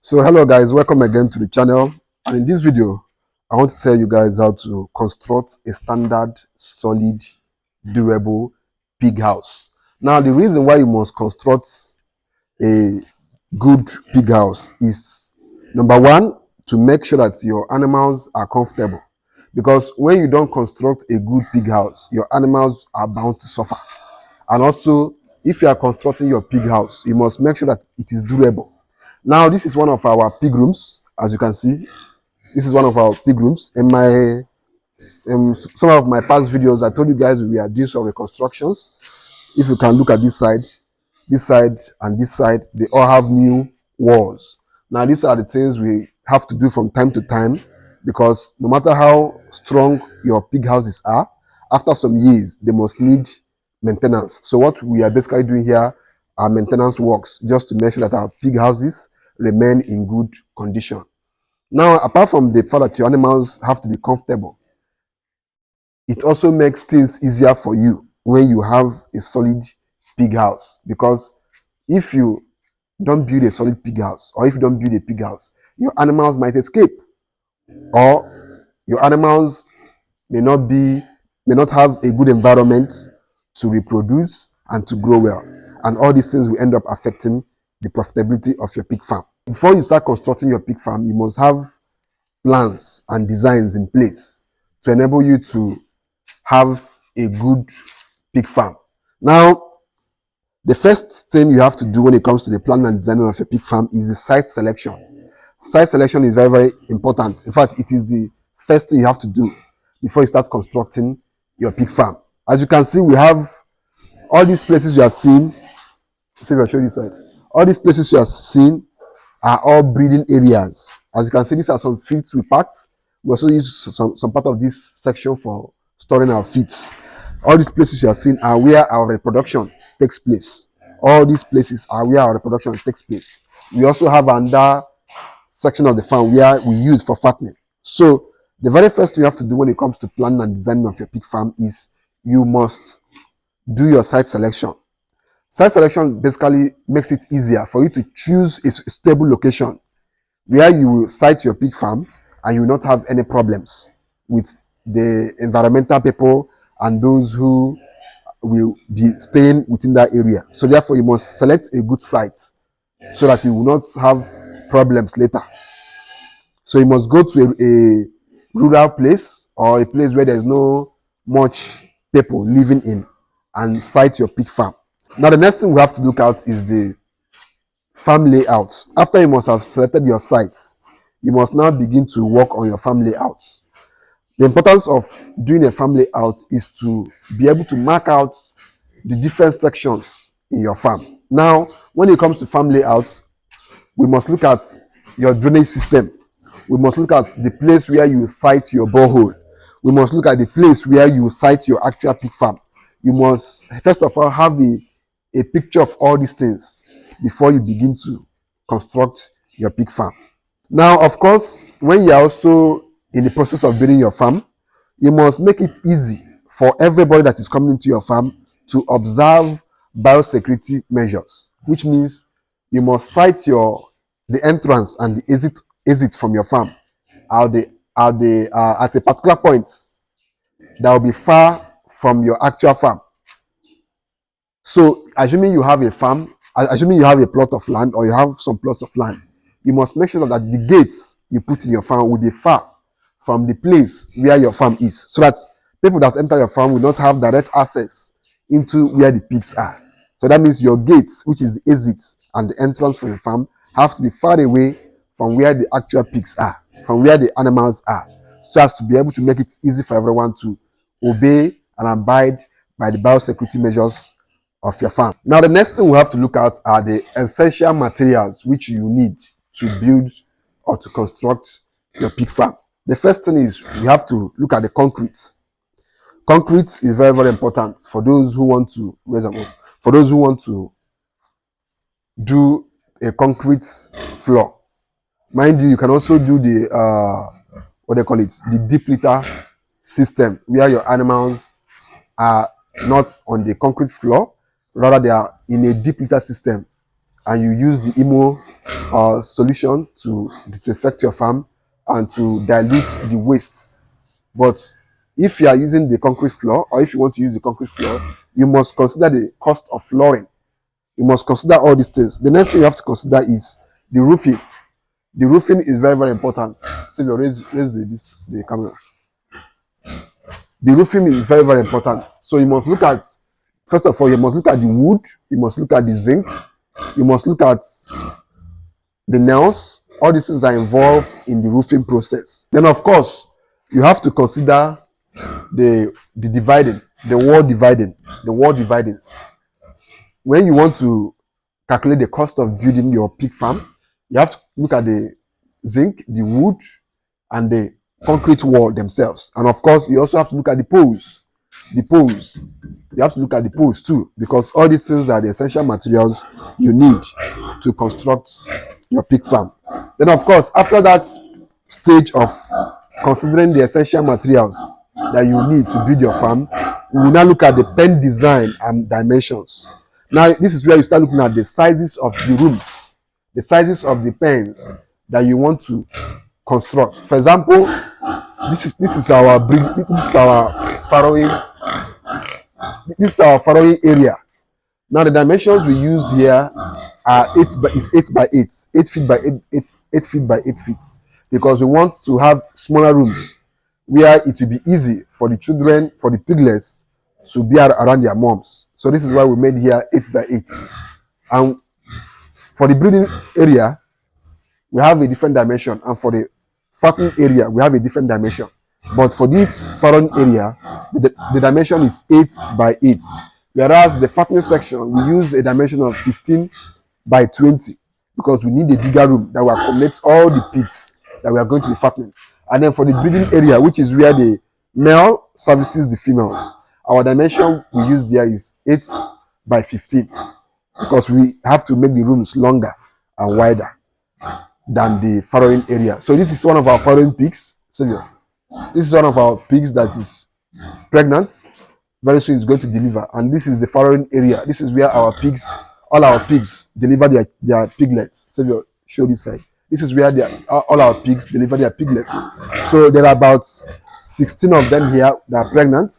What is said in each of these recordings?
So hello guys, welcome again to the channel, and in this video I want to tell you guys how to construct a standard, solid, durable pig house. Now the reason why you must construct a good pig house is number one, to make sure that your animals are comfortable, because when you don't construct a good pig house, your animals are bound to suffer. And also, if you are constructing your pig house, you must make sure that it is durable. Now this is one of our pig rooms. As you can see, this is one of our pig rooms. In my some of my past videos, I told you guys we are doing some reconstructions. If you can look at this side and this side, they all have new walls. Now these are the things we have to do from time to time, because no matter how strong your pig houses are, after some years they must need maintenance. So what we are basically doing here are maintenance works, just to make sure that our pig houses remain in good condition. Now, apart from the fact that your animals have to be comfortable, it also makes things easier for you when you have a solid pig house, because if you don't build a solid pig house, or if you don't build a pig house, your animals might escape, or your animals may not have a good environment to reproduce and to grow well, and all these things will end up affecting the profitability of your pig farm. Before you start constructing your pig farm, you must have plans and designs in place to enable you to have a good pig farm. Now, the first thing you have to do when it comes to the planning and designing of a pig farm is the site selection. Site selection is very, very important. In fact, it is the first thing you have to do before you start constructing your pig farm. As you can see, we have all these places you are seeing. See if I show you this side. All these places you are seeing are all breeding areas. As you can see, these are some feeds we packed. We also use some part of this section for storing our feeds. All these places you are seeing are where our reproduction takes place. All these places are where our reproduction takes place. We also have another section of the farm where we use for fattening. So the very first thing you have to do when it comes to planning and designing of your pig farm is you must do your site selection. Site selection basically makes it easier for you to choose a stable location where you will site your pig farm and you will not have any problems with the environmental people and those who will be staying within that area. So therefore, you must select a good site so that you will not have problems later. So you must go to a rural place, or a place where there's no much people living in, and site your pig farm. Now the next thing we have to look at is the farm layout. After you must have selected your sites, you must now begin to work on your farm layout. The importance of doing a farm layout is to be able to mark out the different sections in your farm. Now, when it comes to farm layout, we must look at your drainage system. We must look at the place where you site your borehole. We must look at the place where you site your actual pig farm. You must first of all have a picture of all these things before you begin to construct your pig farm. Now, of course, when you are also in the process of building your farm, you must make it easy for everybody that is coming into your farm to observe biosecurity measures, which means you must site the entrance and the exit from your farm at a particular point that will be far from your actual farm. So, assuming you have a farm, assuming you have a plot of land, or you have some plots of land, you must make sure that the gates you put in your farm will be far from the place where your farm is, so that people that enter your farm will not have direct access into where the pigs are. So that means your gates, which is the exit and the entrance from your farm, have to be far away from where the actual pigs are, from where the animals are, so as to be able to make it easy for everyone to obey and abide by the biosecurity measures of your farm. Now, the next thing we have to look at are the essential materials which you need to build or to construct your pig farm. The first thing is we have to look at the concrete. Concrete is very, very important for those who want to raise them up, for those who want to do a concrete floor. Mind you, you can also do the what they call it, the deep litter system, where your animals are not on the concrete floor, rather they are in a deep litter system, and you use the IMO solution to disinfect your farm and to dilute the waste. But if you are using the concrete floor, or if you want to use the concrete floor, you must consider the cost of flooring. You must consider all these things. The next thing you have to consider is the roofing. The roofing is very, very important. So if you raise the camera. The roofing is very, very important. So you must look at, first of all, you must look at the wood, you must look at the zinc, you must look at the nails. All these things are involved in the roofing process. Then, of course, you have to consider the dividing, the wall dividings. When you want to calculate the cost of building your pig farm, you have to look at the zinc, the wood, and the concrete wall themselves. And of course, you also have to look at the poles. You have to look at the poles too, because all these things are the essential materials you need to construct your pig farm. Then, of course, after that stage of considering the essential materials that you need to build your farm, we will now look at the pen design and dimensions. Now, this is where you start looking at the sizes of the rooms, the sizes of the pens that you want to construct. For example, this is our farrowing area. Now, the dimensions we use here are 8 by 8, 8 feet by 8 feet by 8 feet, because we want to have smaller rooms where it will be easy for the children, for the piglets, to be around their moms. So this is why we made here 8 by 8. And for the breeding area, we have a different dimension, and for the fattening area, we have a different dimension. But for this farrowing area, the dimension is 8 by 8. Whereas the fattening section, we use a dimension of 15 by 20, because we need a bigger room that will accommodate all the pigs that we are going to be fattening. And then for the breeding area, which is where the male services the females, our dimension we use there is 8 by 15, because we have to make the rooms longer and wider than the farrowing area. So this is one of our farrowing pigs. So this is one of our pigs that is pregnant. Very soon it's going to deliver. And this is the farrowing area. This is where our pigs, all our pigs, deliver their piglets. So show this side. This is where all our pigs deliver their piglets. So there are about 16 of them here that are pregnant.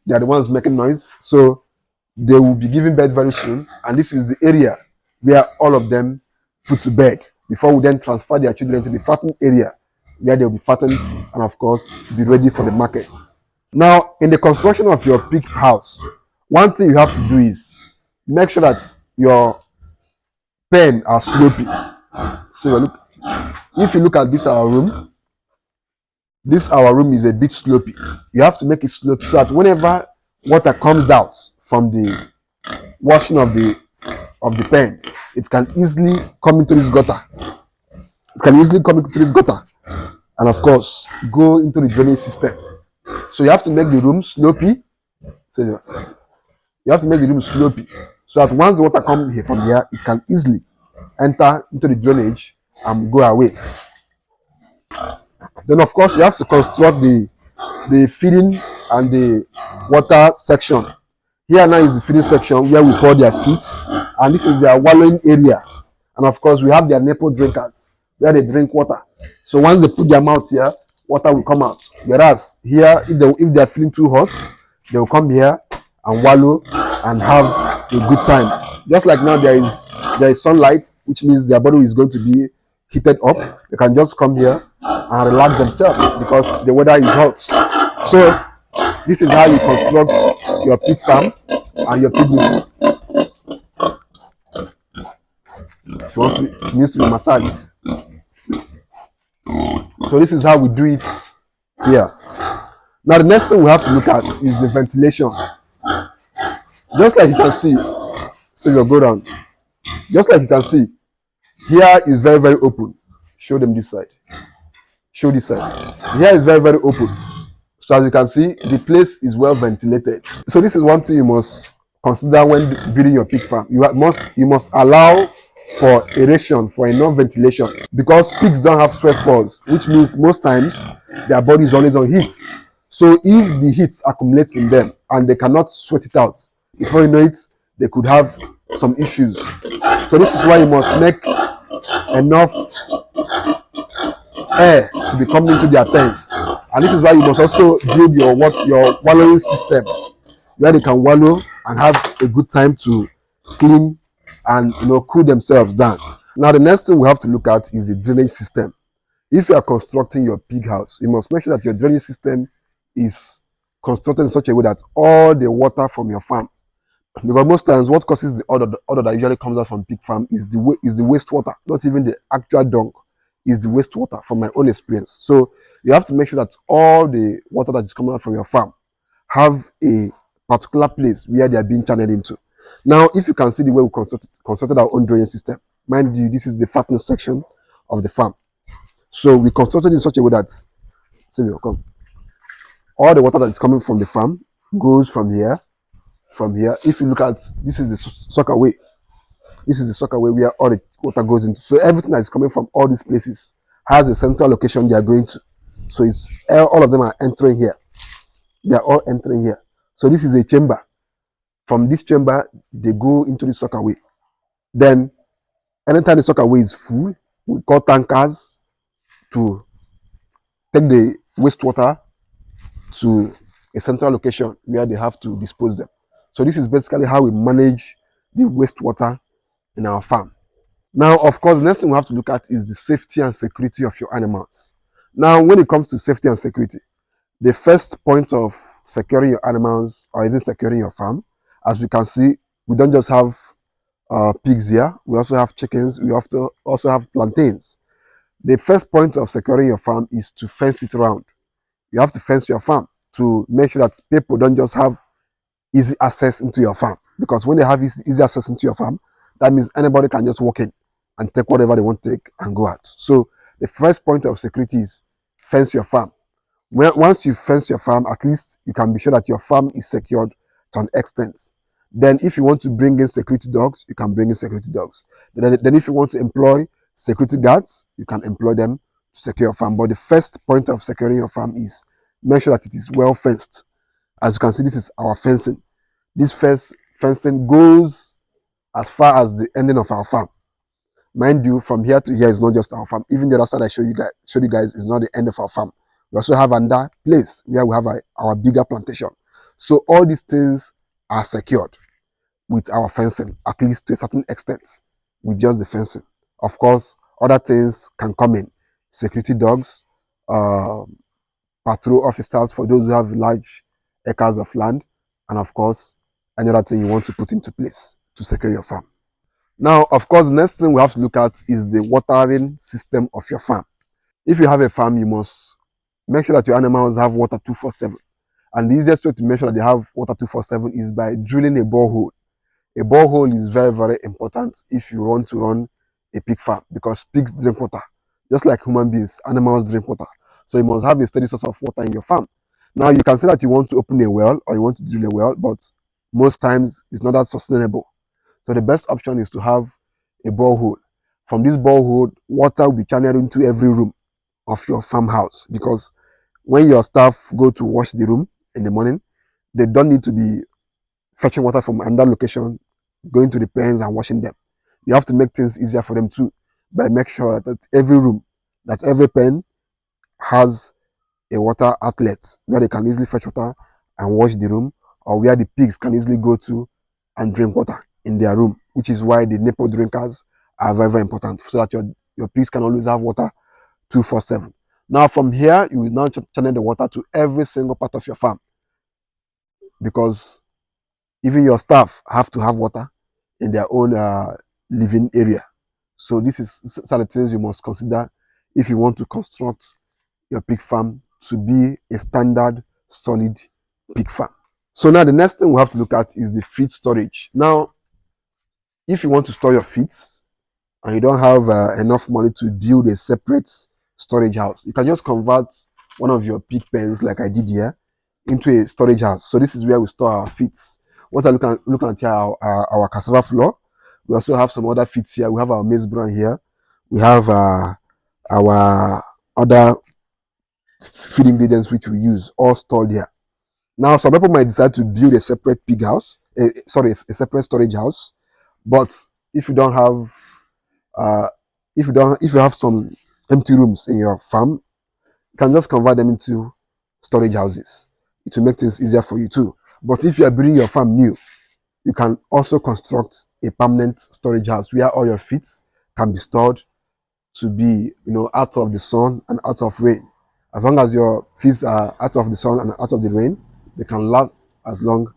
They are the ones making noise. So they will be giving birth very soon. And this is the area where all of them put to bed, before we then transfer their children to the fattening area, where they'll be fattened and, of course, be ready for the market. Now, in the construction of your pig house, one thing you have to do is make sure that your pen are slopy. So if you look at this our room is a bit slopy. You have to make it slopy so that whenever water comes out from the washing of the pen, it can easily come into this gutter. And of course go into the drainage system. So you have to make the room slopy. So you have to make the room slopy so that once the water comes here from here, it can easily enter into the drainage and go away. Then, of course, you have to construct the feeding and the water section. Here now is the feeding section where we pour their feeds, and this is their wallowing area. And of course, we have their nipple drinkers where they drink water. So once they put their mouth here, water will come out. Whereas here, if they are feeling too hot, they will come here and wallow and have a good time. Just like now, there is sunlight, which means their body is going to be heated up. They can just come here and relax themselves because the weather is hot. So this is how you construct your pig farm and your pig room. She needs to be massaged. So this is how we do it here. Now the next thing we have to look at is the ventilation. Just like you can see, so you'll go down. Just like you can see, here is very, very open. Show them this side. Show this side. Here is very, very open. So as you can see, the place is well ventilated. So this is one thing you must consider when building your pig farm. You must allow for aeration, for enough ventilation, because pigs don't have sweat pores, which means most times their body is always on heat. So if the heat accumulates in them and they cannot sweat it out, before you know it, they could have some issues. So this is why you must make enough air to be coming into their pens. And this is why you must also build your wallowing system where they can wallow and have a good time to clean and cool themselves down. Now the next thing we have to look at is the drainage system. If you are constructing your pig house, you must make sure that your drainage system is constructed in such a way that all the water from your farm, because most times what causes the odor that usually comes out from pig farm is the wastewater, not even the actual dung, is the wastewater from my own experience. So you have to make sure that all the water that is coming out from your farm have a particular place where they are being channeled into. Now, if you can see the way we constructed our own drainage system, mind you, this is the fatness section of the farm. So we constructed in such a way that, come, all the water that is coming from the farm goes from here. If you look at, this is the soccer way. This is the soccer way where all the water goes into. So everything that is coming from all these places has a central location they are going to. So it's all of them are entering here. They are all entering here. So this is a chamber. From this chamber, they go into the soccer way. Then, anytime the soccer way is full, we call tankers to take the wastewater to a central location where they have to dispose them. So this is basically how we manage the wastewater in our farm. Now, of course, the next thing we have to look at is the safety and security of your animals. Now, when it comes to safety and security, the first point of securing your animals or even securing your farm, as we can see, we don't just have pigs here. We also have chickens. We also have plantains. The first point of securing your farm is to fence it around. You have to fence your farm to make sure that people don't just have easy access into your farm. Because when they have easy access into your farm, that means anybody can just walk in and take whatever they want to take and go out. So the first point of security is fence your farm. Once you fence your farm, at least you can be sure that your farm is secured to an extent. Then if you want to bring in security dogs, you can bring in security dogs. Then if you want to employ security guards, you can employ them to secure your farm. But the first point of securing your farm is make sure that it is well fenced. As you can see, this is our fencing. This first fencing goes as far as the ending of our farm. Mind you, from here to here is not just our farm. Even the other side I showed you guys is not the end of our farm. We also have another place where we have our bigger plantation. So all these things are secured with our fencing, at least to a certain extent, with just the fencing. Of course, other things can come in. Security dogs, patrol officers for those who have large acres of land, and of course, any other thing you want to put into place to secure your farm. Now, of course, the next thing we have to look at is the watering system of your farm. If you have a farm, you must make sure that your animals have water 24/7. And the easiest way to make sure that they have water 24/7 is by drilling a borehole. A borehole is very, very important if you want to run a pig farm, because pigs drink water. Just like human beings, animals drink water. So you must have a steady source of water in your farm. Now, you can say that you want to open a well or you want to drill a well, but most times it's not that sustainable. So the best option is to have a borehole. From this borehole, water will be channeled into every room of your farmhouse, because when your staff go to wash the room in the morning, they don't need to be fetching water from another location, going to the pens and washing them. You have to make things easier for them too by making sure that every room, that every pen has a water outlet where they can easily fetch water and wash the room, or where the pigs can easily go to and drink water in their room, which is why the nipple drinkers are very, very important, so that your pigs can always have water 24/7. Now from here, you will now channel the water to every single part of your farm, because even your staff have to have water in their own living area. So this is some of the things you must consider if you want to construct your pig farm to be a standard, solid pig farm. So now the next thing we have to look at is the feed storage. Now, if you want to store your feeds and you don't have enough money to build a separate storage house, you can just convert one of your pig pens, like I did here, into a storage house. So this is where we store our feeds. What I looking at here, our cassava flour. We also have some other feeds here. We have our maize bran here. We have our other feed ingredients which we use, all stored here. Now, some people might decide to build a separate pig house, a separate storage house. But if you don't have if you have some empty rooms in your farm, you can just convert them into storage houses. It will make things easier for you too. But if you are building your farm new, you can also construct a permanent storage house where all your feeds can be stored to be, out of the sun and out of rain. As long as your feeds are out of the sun and out of the rain, they can last as long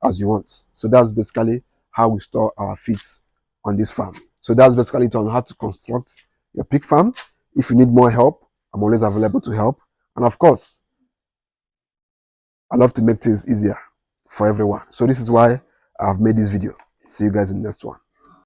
as you want. So that's basically how we store our feeds on this farm. So that's basically it on how to construct your pig farm. If you need more help, I'm always available to help. And of course, I love to make things easier for everyone. So this is why I've made this video. See you guys in the next one.